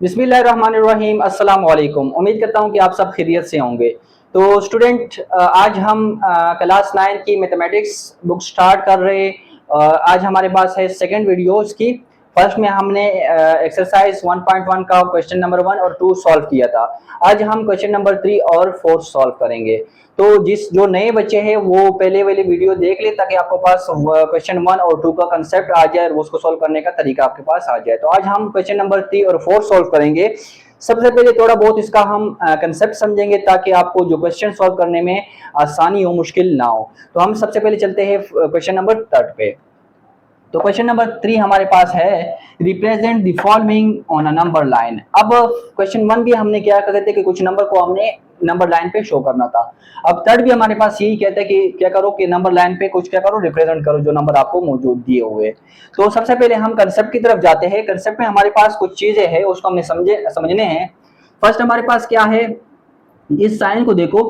बिस्मिल्लाहिर्रहमानिर्रहीम, अस्सलाम वालेकुम। उम्मीद करता हूँ कि आप सब खैरियत से होंगे। तो स्टूडेंट, आज हम क्लास 9 की मैथमेटिक्स बुक स्टार्ट कर रहे हैं। आज हमारे पास है सेकंड वीडियो इसकी। फर्स्ट में हमने एक्सरसाइज 1.1 का क्वेश्चन नंबर 1 और 2 सॉल्व किया था। आज हम क्वेश्चन नंबर 3 और 4 सॉल्व करेंगे। तो जो नए बच्चे हैं वो पहले वाली वीडियो देख ले ताकि आपके पास क्वेश्चन 1 और 2 का कंसेप्ट आ जाए और उसको सॉल्व करने का तरीका आपके पास आ जाए। तो आज हम क्वेश्चन नंबर 3 और 4 सॉल्व करेंगे। सबसे पहले थोड़ा बहुत इसका हम कंसेप्ट समझेंगे ताकि आपको जो क्वेश्चन सॉल्व करने में आसानी हो, मुश्किल ना हो। तो हम सबसे पहले चलते हैं क्वेश्चन नंबर 3 पे। तो क्वेश्चन नंबर 3 हमारे पास है, represent the following on a number line. अब क्वेश्चन 1 भी हमने क्या कहते थे कि कुछ नंबर को हमने नंबर लाइन पे शो करना था। अब थर्ड भी हमारे पास यही कहता है कि क्या करो कि नंबर लाइन पे कुछ क्या करो, रिप्रेजेंट करो जो नंबर आपको मौजूद दिए हुए। तो सबसे पहले हम कंसेप्ट की तरफ जाते हैं। कंसेप्ट में हमारे पास कुछ चीजें हैं उसको हमने समझने हैं। फर्स्ट हमारे पास क्या है, इस साइन को देखो।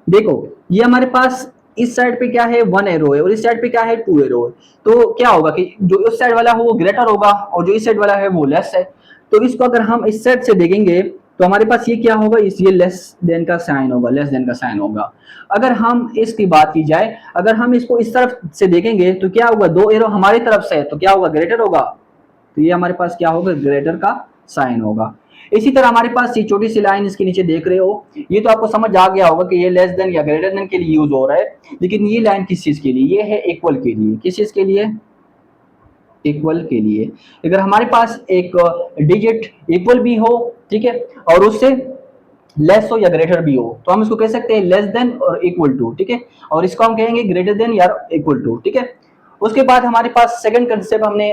देखो ये हमारे पास इस साइड पे क्या है, 1 एरो है और इस साइड पे क्या है, 2 एरो है। तो क्या होगा कि जो इस साइड वाला है वो ग्रेटर होगा और जो इस साइड वाला है वो लेस है। तो इसको अगर हम इस साइड से देखेंगे तो हमारे पास ये क्या होगा, इस ये लेस देन का साइन होगा, लेस देन का साइन होगा। अगर हम इसकी बात की जाए, अगर हम इसको इस तरफ से देखेंगे तो क्या होगा, 2 एरो हमारी तरफ से है तो क्या होगा, ग्रेटर होगा। तो ये हमारे पास क्या होगा, ग्रेटर का साइन होगा। इसी तरह हमारे पास ये छोटी सी लाइन इसके नीचे देख रहे हो, ये तो आपको समझ आ गया होगा कि ये लेस देन या ग्रेटर देन के लिए यूज हो रहा है। लेकिन ये लाइन किस चीज के लिए, ये है इक्वल के लिए। किस चीज के लिए, इक्वल के लिए। अगर हमारे पास एक डिजिट इक्वल भी हो, ठीक है, और उससे लेस हो या ग्रेटर भी हो तो हम इसको कह सकते हैं लेस देन और इक्वल टू, ठीक है। और इसको हम कहेंगे ग्रेटर देन या इक्वल टू, ठीक है। उसके बाद हमारे पास सेकंड कंसेप्ट हमने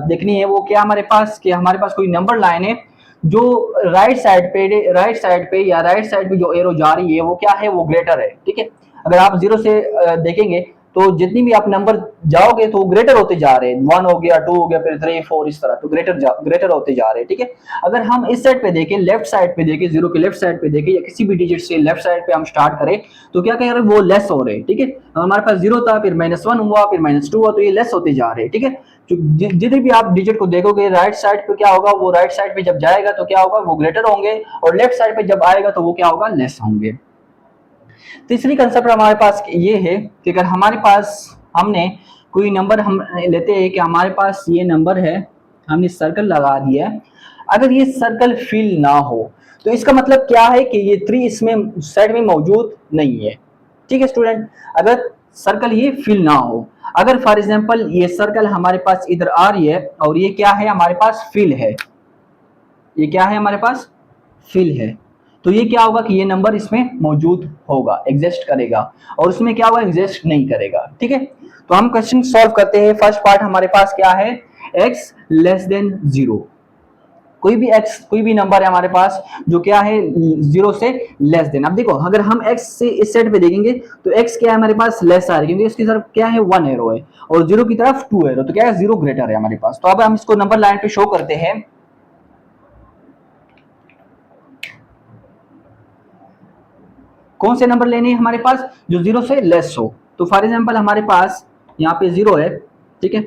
देखनी है, वो क्या हमारे पास, कि हमारे पास कोई नंबर लाइन है जो राइट साइड पे या राइट साइड पे जो एरो जा रही है वो क्या है, वो ग्रेटर है, ठीक है। अगर आप जीरो से देखेंगे तो जितनी भी आप नंबर जाओगे तो ग्रेटर होते जा रहे हैं, 1 हो गया, 2 हो गया, फिर 3 4 इस तरह, तो ग्रेटर होते जा रहे हैं, ठीक है। अगर हम इस साइड पे देखें, लेफ्ट साइड पे देखें, जीरो के लेफ्ट साइड पे देखें या किसी भी डिजिट से लेफ्ट साइड पे हम स्टार्ट करें तो क्या कह रहे हैं, वो लेस हो रहे हैं, ठीक है। हमारे पास 0 था, फिर -1 हुआ, फिर -2 हुआ, तो ये लेस होते जा रहे हैं, ठीक है। जितने भी आप डिजिट को देखोगे राइट साइड पे क्या होगा, वो राइट साइड पे जब जाएगा तो क्या होगा, वो ग्रेटर होंगे, और लेफ्ट साइड पे जब आएगा तो वो क्या होगा, लेस होंगे। तीसरी कंसेप्ट हमारे पास ये है कि अगर हमारे पास हमने कोई नंबर हम लेते हैं कि हमारे पास ये नंबर है, हमने सर्कल लगा दिया है, अगर ये सर्कल फिल ना हो तो इसका मतलब क्या है कि ये 3 इसमें सेट में मौजूद नहीं है, ठीक है स्टूडेंट। अगर सर्कल ये फिल ना हो, अगर फॉर एग्जांपल ये सर्कल हमारे पास इधर आ रही है और ये क्या है, हमारे पास फिल है, ये क्या है, हमारे पास फिल है, तो ये क्या होगा कि ये नंबर इसमें मौजूद होगा, एग्जिस्ट करेगा, और उसमें क्या होगा, एग्जिस्ट नहीं करेगा, ठीक है। तो हम क्वेश्चन सॉल्व करते हैं। फर्स्ट पार्ट हमारे पास क्या है, x लेस देन 0। कोई भी नंबर है हमारे पास जो क्या है, 0 से लेस देन। अब देखो अगर हम x से इस साइड पे देखेंगे तो x क्या है, हमारे पास लेस आ रही है क्योंकि इसकी तरफ क्या है, 1 एरो है, और 0 की तरफ 2 एरो, तो क्या है, 0 ग्रेटर है हमारे पास। तो अब हम इसको नंबर लाइन पे शो करते हैं। कौन से नंबर लेने हैं हमारे पास, जो 0 से लेस हो। तो फॉर एग्जांपल हमारे पास यहाँ पे 0 है, ठीक है,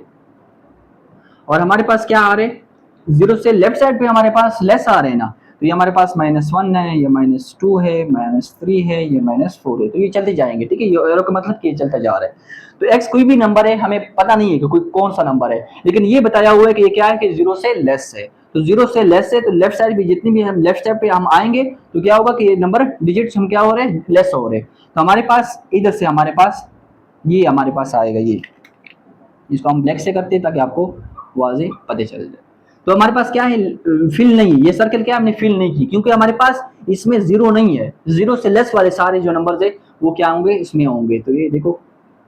और हमारे पास क्या आ रहे हैं, 0 से लेफ्ट साइड पे हमारे पास लेस आ रहे हैं ना, तो ये हमारे पास -1 है, ये -2 है, -3 है, ये -4 है, तो ये चलते जाएंगे, ठीक है। ये एरो का मतलब कि ये चलता जा रहा है। तो x कोई भी नंबर है, हमें पता नहीं है कि कोई कौन सा नंबर है, लेकिन ये बताया हुआ है कि ये क्या है, कि 0 से लेस है। तो 0 से लेस है तो लेफ्ट साइड भी जितनी भी हम लेफ्ट साइड पे हम आएंगे तो क्या होगा कि ये नंबर डिजिट्स हम क्या हो रहे हैं, लेस हो रहे हैं। तो हमारे पास इधर से हमारे पास ये हमारे पास आएगा, ये इसको हम ब्लैक से करते हैं ताकि आपको वाजे पता चल जाए। तो हमारे पास क्या है, फिल नहीं है, ये सर्कल क्या हमने फिल नहीं की क्योंकि हमारे पास इसमें 0 नहीं है। 0 से लेस वाले सारे जो नंबर है वो क्या होंगे, इसमें होंगे। तो ये देखो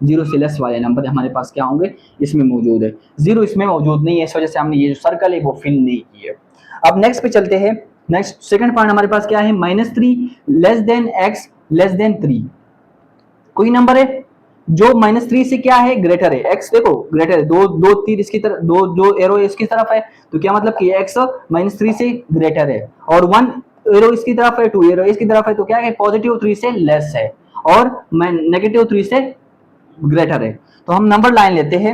0 से लेस वाले नंबर हमारे पास क्या होंगे, इसमें मौजूद है। 0 इसमें मौजूद नहीं है, इस वजह से हमने ये जो सर्कल है वो फिल नहीं की है। अब नेक्स्ट पे चलते हैं। नेक्स्ट सेकंड पॉइंट हमारे पास क्या है, -3 less than x less then 3। कोई नंबर है जो -3 से क्या है, ग्रेटर है। x देखो ग्रेटर है, दो तीर इसकी तरफ, दो जो एरो इसकी तरफ है, तो क्या मतलब कि x -3 से ग्रेटर है, और 1 एरो इसकी तरफ है, 2 एरो इसकी तरफ है, तो क्या है, +3 से लेस है और -3 से ग्रेटर है। तो हम नंबर लाइन लेते हैं।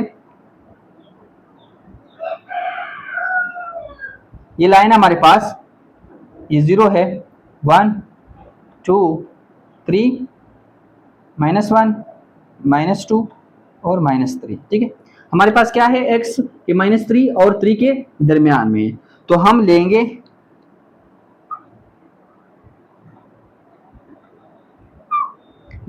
ये लाइन हमारे पास ये 0 है, 1 2 3 -1 -2 और -3, ठीक है। हमारे पास क्या है, x ये -3 और 3 के दरमियान में है, तो हम लेंगे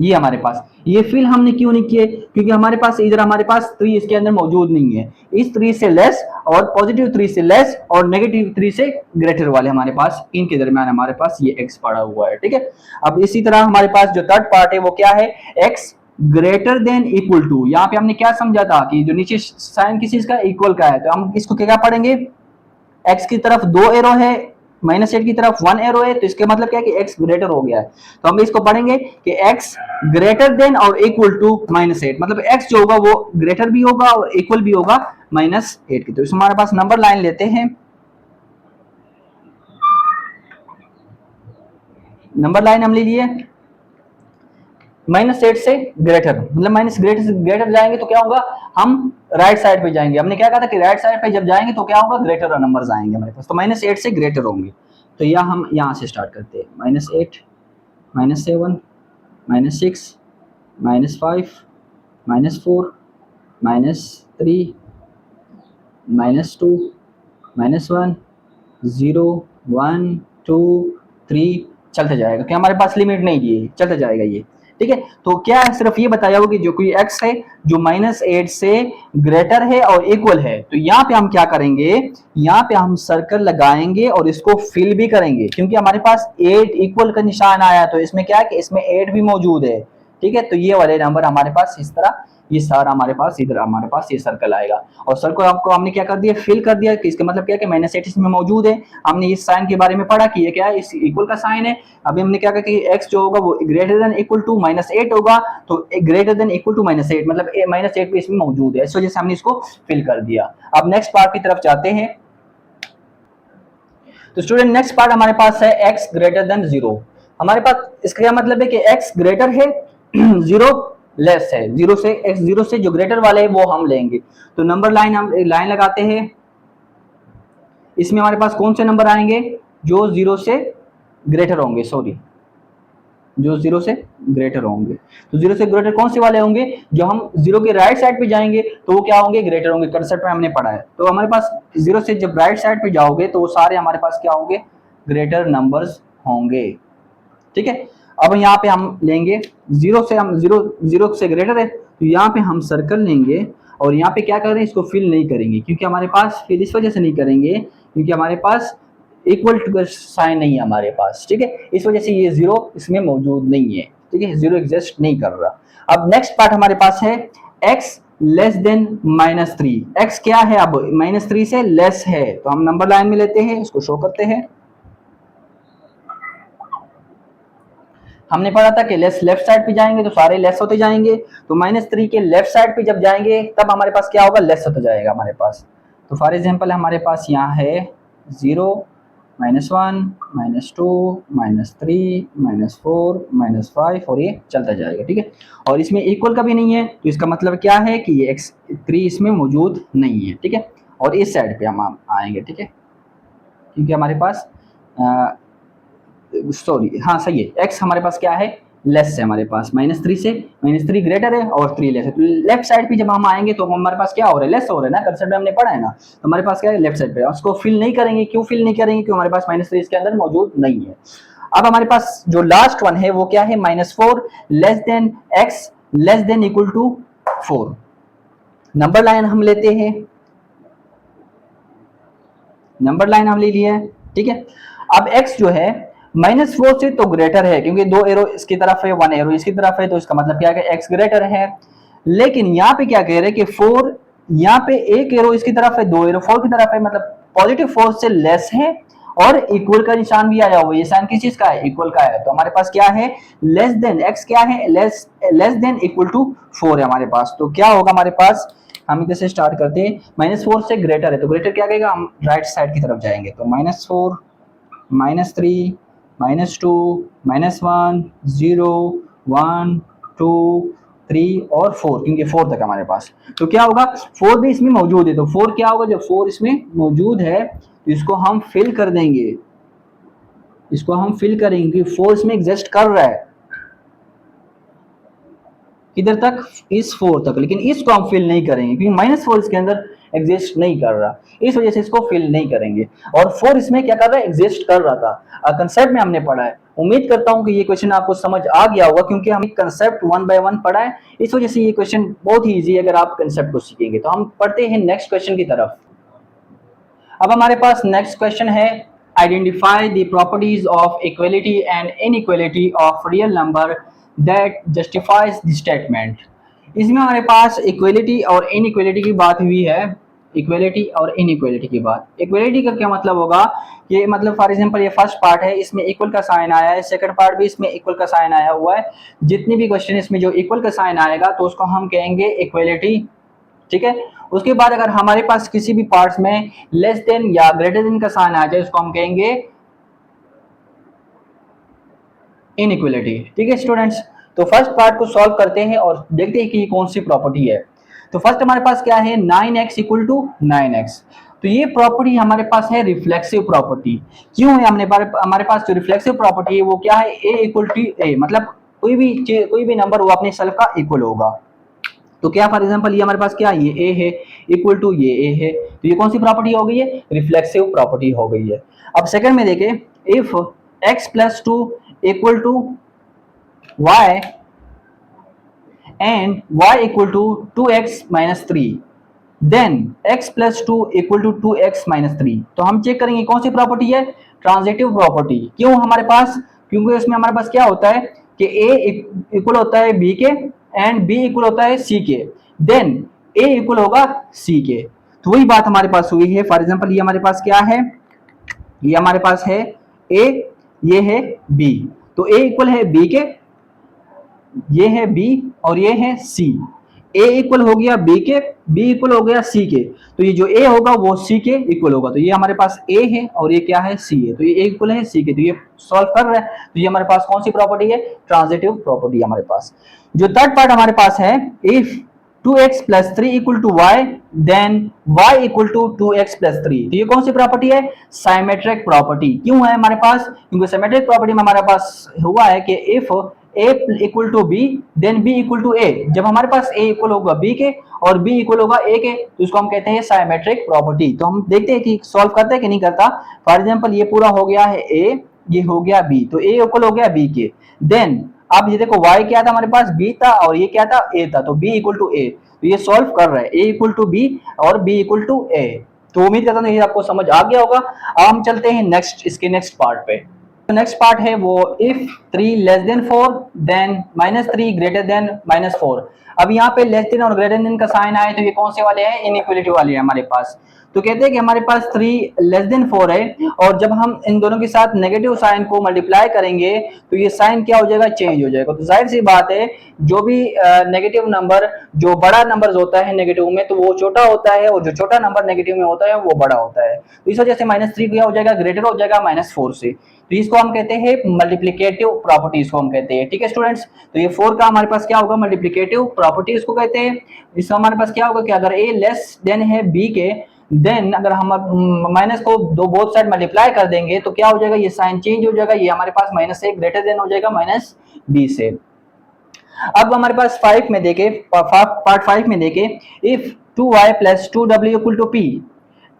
ये हमारे पास, ये फिल हमने क्यों नहीं किए, क्योंकि हमारे पास इधर हमारे पास 3 इसके अंदर मौजूद नहीं है, इस 3 से लेस और पॉजिटिव 3 से लेस और नेगेटिव 3 से ग्रेटर वाले हमारे पास, इनके दरमियान हमारे पास ये x पड़ा हुआ है, ठीक है। अब इसी तरह हमारे पास जो थर्ड पार्ट है वो क्या है, x greater than equal to, यहाँ पे हमने क्या समझा था कि जो नीचे साइन किसी चीज का इक्वल का है, तो हम इसको क्या पढ़ेंगे, x की तरफ 2 एरो है, -8 की तरफ 1 एरो है, तो इसका मतलब क्या है कि x ग्रेटर हो गया है, तो हम इसको पढ़ेंगे कि x ग्रेटर देन और इक्वल टू -8, मतलब x जो होगा वो ग्रेटर भी होगा और इक्वल भी होगा -8 की। तो इसमें हमारे पास नंबर लाइन लेते हैं, नंबर लाइन हम ले लिए -8 से ग्रेटर, मतलब माइनस ग्रेटर से ग्रेटर जाएंगे तो क्या होगा, हम राइट साइड पे जाएंगे, हमने क्या कहा था कि राइट साइड पे जब जाएंगे तो क्या होगा, ग्रेटर नंबर्स आएंगे हमारे पास, तो -8 से ग्रेटर होंगे। तो यह हम यहाँ से स्टार्ट करते हैं, -8 -7 -6 -5 -4 -3 -2 -1 0 1 2 3 चलते जाएगा, क्या हमारे पास लिमिट नहीं दी है, चलते जाएगा ये, ठीक है। तो क्या है, सिर्फ ये बताया होगा कि जो कोई x है जो -8 से ग्रेटर है और इक्वल है, तो यहाँ पे हम क्या करेंगे, यहाँ पे हम सर्कल लगाएंगे और इसको फिल भी करेंगे, क्योंकि हमारे पास 8 इक्वल का निशान आया, तो इसमें क्या है कि इसमें 8 भी मौजूद है, ठीक है। तो ये वाले नंबर हमारे पास इस तरह, ये सारा हमारे पास इधर हमारे पास ये सर्कल आएगा, और सर्कल आपको हमने क्या कर दिया, फिल कर दिया, कि इसका मतलब क्या है कि -8 इसमें मौजूद है, हमने इस साइन के बारे में पढ़ा कि ये क्या है, इस इक्वल का साइन है। अभी हमने क्या कहा कि x जो होगा वो ग्रेटर देन इक्वल टू -8 होगा, तो ग्रेटर देन इक्वल टू -8 मतलब -8 भी इसमें मौजूद है, इस वजह से हमने इसको फिल कर दिया। अब नेक्स्ट पार्ट की तरफ जाते हैं, तो स्टूडेंट नेक्स्ट पार्ट हमारे पास है x ग्रेटर देन 0। हमारे पास इसका क्या मतलब है कि x ग्रेटर है 0 लेस है, 0 से x 0 से जो ग्रेटर वाले है वो हम लेंगे, तो नंबर लाइन हम लाइन लगाते हैं, इसमें हमारे पास कौन से नंबर आएंगे, जो 0 से ग्रेटर होंगे, सॉरी जो 0 से ग्रेटर होंगे, तो 0 से ग्रेटर कौन से वाले होंगे, जो हम 0 के राइट साइड पे जाएंगे तो वो क्या होंगे, ग्रेटर होंगे, कंसेप्ट में हमने पढ़ा है। तो हमारे पास 0 से जब राइट साइड पे जाओगे तो वो सारे हमारे पास क्या होंगे, ग्रेटर नंबर्स होंगे, ठीक है। अब यहाँ पे हम लेंगे 0 से, हम 0 से ग्रेटर है, तो यहाँ पे हम सर्कल लेंगे और यहाँ पे क्या कर रहे हैं, इसको फिल नहीं करेंगे, क्योंकि हमारे पास फिल इस वजह से नहीं करेंगे क्योंकि हमारे पास इक्वल टू का साइन नहीं है हमारे पास, ठीक है, इस वजह से ये 0 इसमें मौजूद नहीं है, ठीक है, 0 एग्जिस्ट नहीं कर रहा। अब नेक्स्ट पार्ट हमारे पास है x लेस देन -3, x क्या है, अब -3 से लेस है, तो हम नंबर लाइन में लेते हैं, इसको शो करते हैं। हमने पढ़ा था कि लेस लेफ्ट साइड पे जाएंगे तो सारे लेस होते जाएंगे, तो -3 के लेफ्ट साइड पे जब जाएंगे तब हमारे पास क्या होगा, लेस होता जाएगा हमारे पास। तो फॉर एग्जांपल हमारे पास यहाँ है 0 -1 -2 -3 -4 -5 और ये चलता जाएगा, ठीक है। और इसमें इक्वल का भी नहीं है, तो इसका मतलब क्या है कि ये x3 इसमें मौजूद नहीं है, ठीक है। और इस साइड पे हम आएंगे, ठीक है, क्योंकि हमारे पास सॉरी हाँ सही है, x हमारे पास क्या है, लेस है हमारे पास, -3 से, -3 ग्रेटर है और 3 लेस है, तो लेफ्ट साइड पे जब हम आएंगे तो हमारे पास क्या हो रहा है, लेस हो रहा है ना, कंसेप्ट में हमने पढ़ा है ना, तो हमारे पास क्या है, लेफ्ट साइड पे, उसको फिल नहीं करेंगे, क्यों फिल नहीं करेंगे, क्योंकि हमारे पास -3 इसके अंदर मौजूद नहीं है। अब हमारे पास जो लास्ट वन है वो क्या है, -4 less than x less than equal to 4, number line हम लेते हैं, नंबर लाइन हम ले लिया है, ठीक है। अब x जो है -4 से तो ग्रेटर है, क्योंकि 2 एरो इसकी तरफ है 1 एरो इसकी तरफ है, तो इसका मतलब क्या है कि x ग्रेटर है। लेकिन यहाँ पे क्या कह रहे हैं कि 4, यहाँ पे 1 एरो इसकी तरफ है 2 एरो 4 की तरफ है, मतलब पॉजिटिव 4 से लेस है और इक्वल का निशान भी आया हुआ है, ये साइन किस चीज का है, इक्वल का है, तो हमारे पास क्या है, लेस देन x क्या है, लेस देन इक्वल टू 4 है हमारे पास। तो क्या होगा हमारे पास, हम इधर से स्टार्ट करते हैं, -4 से ग्रेटर है, तो ग्रेटर क्या कहेगा, हम राइट साइड की तरफ जाएंगे, तो -4 -3 -2 -1 0 1 2 3 और 4, क्योंकि 4 तक हमारे पास, तो क्या होगा 4 भी इसमें मौजूद है, तो 4 क्या होगा, जब 4 इसमें मौजूद है इसको हम फिल कर देंगे, इसको हम फिल करेंगे। 4 इसमें एग्जिस्ट कर रहा है, किधर तक, इस 4 तक, लेकिन इसको हम फिल नहीं करेंगे क्योंकि -4 इसके अंदर एग्जिस्ट नहीं कर रहा, इस वजह से इसको फिल नहीं करेंगे। और 4 इसमें क्या कर रहा है, एग्जिस्ट कर रहा था। कंसेप्ट में हमने पढ़ा है। उम्मीद करता हूं कि ये क्वेश्चन आपको समझ आ गया होगा, क्योंकि हम कंसेप्ट 1 बाय 1 पढ़ा है, इस वजह से ये क्वेश्चन बहुत ही ईजी है अगर आप कंसेप्ट को सीखेंगे। तो हम पढ़ते हैं नेक्स्ट क्वेश्चन की तरफ। अब हमारे पास नेक्स्ट क्वेश्चन है, identify the properties of equality and inequality of real number that justifies the statement. इसमें हमारे पास इक्वलिटी और इनइक्वलिटी की बात हुई है, इक्वलिटी और इनइक्वलिटी की बात। इक्वलिटी का क्या मतलब होगा, ये मतलब फॉर एग्जांपल ये फर्स्ट पार्ट है, इसमें इक्वल का साइन आया है, सेकंड पार्ट भी इसमें इक्वल का साइन आया हुआ है। जितनी भी क्वेश्चन इसमें जो इक्वल का साइन आएगा तो उसको हम कहेंगे इक्वलिटी, ठीक है। उसके बाद अगर हमारे पास किसी भी पार्ट्स में लेस देन या ग्रेटर देन का साइन आ जाए उसको हम कहेंगे इनइक्वलिटी, ठीक है स्टूडेंट्स। तो फर्स्ट पार्ट को सॉल्व करते हैं और देखते हैं कि ये कौन सी प्रॉपर्टी है। तो फर्स्ट हमारे पास क्या है, 9x इक्वल टू 9x। तो ये प्रॉपर्टी हमारे पास है रिफ्लेक्सिव प्रॉपर्टी। क्यों है हमारे पास जो रिफ्लेक्सिव प्रॉपर्टी है वो क्या है, a इक्वल टू a, मतलब कोई भी नंबर वो अपने सेल्फ का इक्वल होगा। तो क्या फॉर एग्जांपल ये हमारे पास क्या ये a है इक्वल टू ये a है, तो ये कौन सी प्रॉपर्टी हो गई है, रिफ्लेक्सिव प्रॉपर्टी हो गई है। अब सेकंड में देखें, if x plus 2 equal to y and y equal to 2x minus 3 then x plus 2 equal to 2x minus 3। तो हम चेक करेंगे कौन सी प्रॉपर्टी है, ट्रांजिटिव प्रॉपर्टी। क्यों हमारे पास, क्योंकि इसमें हमारे पास क्या होता है कि a इक्वल होता है b के एंड b इक्वल होता है c के, देन a इक्वल होगा c के। तो वही बात हमारे पास हुई है। फॉर एग्जांपल ये हमारे पास क्या है, ये हमारे पास है a, ये है b, तो a इक्वल है b के, ये है b और ये है c। a इक्वल हो गया b के, b इक्वल हो गया c के, तो ये जो a होगा वो c के इक्वल होगा। तो ये हमारे पास a है और ये क्या है c है, तो ये a इक्वल है c के, तो ये सॉल्व कर रहा है। तो ये हमारे पास कौन सी प्रॉपर्टी है, ट्रांजिटिव प्रॉपर्टी हमारे पास। जो थर्ड पार्ट हमारे पास है, if 2x plus 3 equal to y then y equal to 2x plus 3। तो ये कौन सी प्रॉपर्टी है, साइमेट्रिक प्रॉपर्टी। क्यों है हमारे पास, क्योंकि साइमेट्रिक प्रॉपर्टी में हमारे पास हुआ है कि if a equal to b then b equal to a। जब हमारे पास a इक्वल होगा b के और b इक्वल होगा a के तो इसको हम कहते हैं साइमेट्रिक प्रॉपर्टी। तो हम देखते हैं कि सॉल्व करता है कि नहीं करता। फॉर एग्जांपल ये पूरा हो गया है a, ये हो गया b, तो a इक्वल हो गया b के। देन अब ये देखो y क्या था हमारे पास, b था और ये क्या था, a था, तो b इक्वल टू a। तो ये सॉल्व कर रहा है, a इक्वल टू b और b इक्वल टू a। तो उम्मीद करता हूँ ये आपको समझ आ गया होगा। अब हम चलते हैं नेक्स्ट, इसके नेक्स्ट पार्ट पे। तो नेक्स्ट पार्ट है वो, if 3 less than 4 then -3 greater than -4। अब यहाँ पे लेस देन और ग्रेटर देन का साइन आए तो ये कौन से वाले हैं, इनइक्वलिटी वाले हैं हमारे पास। तो कहते हैं कि हमारे पास 3 लेस देन 4 है और जब हम इन दोनों के साथ नेगेटिव साइन को मल्टीप्लाई करेंगे तो ये साइन क्या हो जाएगा, चेंज हो जाएगा। तो जाहिर सी बात है जो भी नेगेटिव नंबर, जो बड़ा नंबर होता है नेगेटिव में, तो वो छोटा होता है और जो छोटा नंबर नेगेटिव में होता है वो बड़ा होता है। तो इस वजह से -3 क्या हो जाएगा, ग्रेटर हो जाएगा -4 से। तो इसको हम कहते हैं मल्टीप्लिकेटिव प्रॉपर्टी, इसको हम कहते हैं, ठीक है स्टूडेंट्स। तो ये 4 का हमारे पास क्या होगा, मल्टीप्लिकेटिव प्रॉपर्टी इसको कहते हैं। इसमें हमारे पास क्या होगा कि अगर a लेस देन है b के, देन अगर हम माइनस को दो बोथ साइड मल्टीप्लाई कर देंगे तो क्या हो जाएगा, ये साइन चेंज हो जाएगा, ये हमारे पास -a ग्रेटर देन हो जाएगा -b से। अब हमारे पास 5 में देखे, पार्ट 5 में देखे, if 2y plus 2w equal to p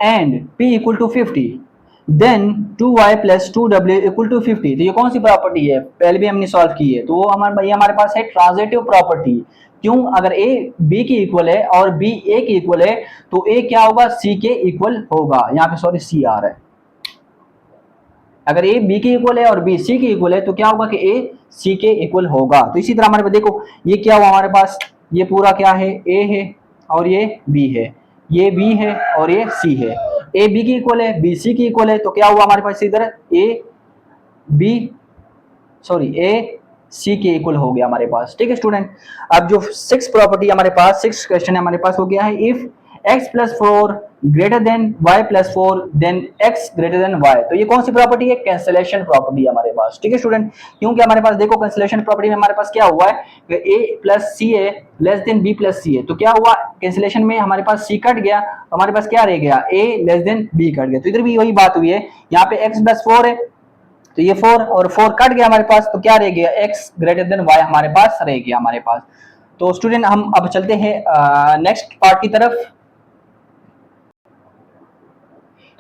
and p equal to 50 then 2y plus 2w equal to 50। तो ये कौन सी प्रॉपर्टी है, पहले भी हमने सॉल्व की है। तो वो हमारे पास है ट्रांजिटिव प्रॉपर्टी। क्यों, अगर a b की इक्वल है और b a की इक्वल है तो a क्या होगा, c के इक्वल होगा। यहाँ पे सॉरी c आ रहा है, अगर a b की इक्वल है और b c की इक्वल है तो क्या होगा कि a c के इक्वल होगा। तो इसी तरह हमारे पास देखो ये क्या हुआ हमारे पास, ये पूरा क्या है, a है और ये b है, ये b है और ये c है। a b की इक्वल है, b c की इक्वल है, तो क्या हुआ हमारे पास इधर a c के इक्वल हो गया हमारे पास, ठीक है स्टूडेंट। अब जो 6 प्रॉपर्टी हमारे पास, 6 क्वेश्चन हमारे पास हो गया है, if x plus four greater than y plus four then x greater than y। तो ये कौन सी प्रॉपर्टी है? कैंसिलेशन प्रॉपर्टी है हमारे पास। ठीक है स्टूडेंट, क्योंकि हमारे पास देखो कैंसिलेशन प्रॉपर्टी में हमारे पास क्या हुआ है कि a plus C A less than b plus C A. तो क्या हुआ कैंसिलेशन में? हमारे पास c कट गया, तो हमारे पास क्या रह गया? a less than b cut गया। तो इधर भी वही बात हुई है, यहाँ पे x प्लस फोर है तो ये 4 और 4 कट गया हमारे पास, तो क्या रह गया? x ग्रेटर देन y हमारे पास रह गया हमारे पास। तो स्टूडेंट हम अब चलते हैं नेक्स्ट पार्ट की तरफ।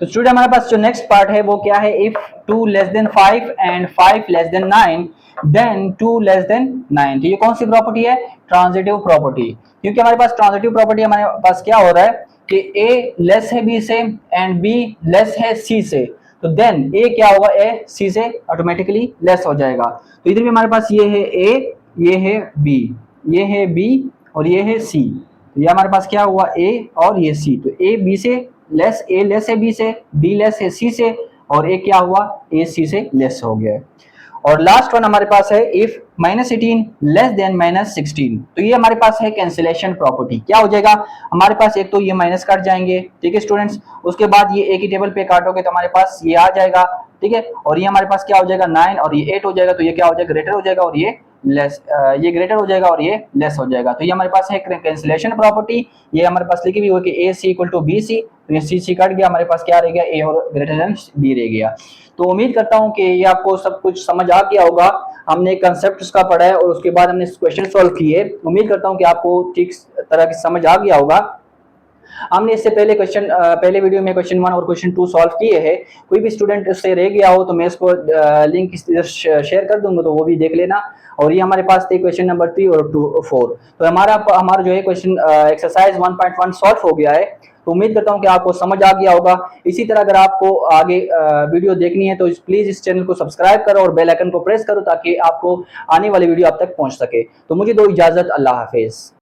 तो स्टूडेंट हमारे पास जो नेक्स्ट पार्ट है वो क्या है? If 2 less than 5 and 5 less than 9 then 2 less than 9। तो ये कौन सी प्रॉपर्टी है? Transitive property. क्योंकि हमारे पास ट्रांजिटिव प्रॉपर्टी हमारे पास क्या हो रहा है कि a लेस है b से एंड b लेस है c से, तो देन a क्या होगा? a c से ऑटोमेटिकली लेस हो जाएगा। तो इधर भी हमारे पास ये है a, ये है b, ये है b और ये है c। तो ये हमारे पास क्या हुआ? a और ये c। तो a b से लेस, a लेस है b से, b लेस है c से और a क्या हुआ? a c से लेस हो गया। और लास्ट वन हमारे पास है इफ -18 लेस देन -16। तो ये हमारे पास है कैंसिलेशन प्रॉपर्टी। क्या हो जाएगा हमारे पास? एक तो ये माइनस काट जाएंगे, ठीक है स्टूडेंट्स, उसके बाद ये एक ही टेबल पे काटोगे तो हमारे पास ये आ जाएगा, ठीक है, और ये हमारे पास क्या हो जाएगा? 9 और ये 8 हो जाएगा। तो ये क्या हो जाएगा? ग्रेटर हो जाएगा और ये लेस, ये ग्रेटर हो जाएगा और ये लेस हो जाएगा। तो ये हमारे पास है कैंसिलेशन प्रॉपर्टी। ये हमारे पास लिखी हुई है कि ए सी इक्वल टू बी सी, तो ये सी सी कट गया, हमारे पास क्या रह गया? ए और ग्रेटर देन बी रह गया। तो उम्मीद करता हूं कि ये आपको सब कुछ समझ आ गया होगा। हमने कंसेप्ट उसका पढ़ा है और उसके बाद हमने क्वेश्चन सॉल्व किए। उम्मीद करता हूं कि आपको ठीक तरह की समझ आ गया होगा। हमने इससे पहले पहले वीडियो में क्वेश्चन 1 और क्वेश्चन 2 सॉल्व किए हैं। कोई भी स्टूडेंट उससे रह गया हो तो मैं इसको लिंक शेयर कर दूंगा, तो वो भी देख लेना। और ये हमारे पास थे क्वेश्चन नंबर 3 और 4। तो हमारा जो है क्वेश्चन एक्सरसाइज 1.1 सॉल्व हो गया है। तो उम्मीद करता हूं कि आपको समझ आ गया होगा। इसी तरह अगर आपको आगे वीडियो देखनी है तो प्लीज इस चैनल को सब्सक्राइब करो और बेल आइकन को प्रेस करो ताकि आपको आने वाली वीडियो आप तक पहुंच सके। तो मुझे दो इजाजत, अल्लाह हाफिज।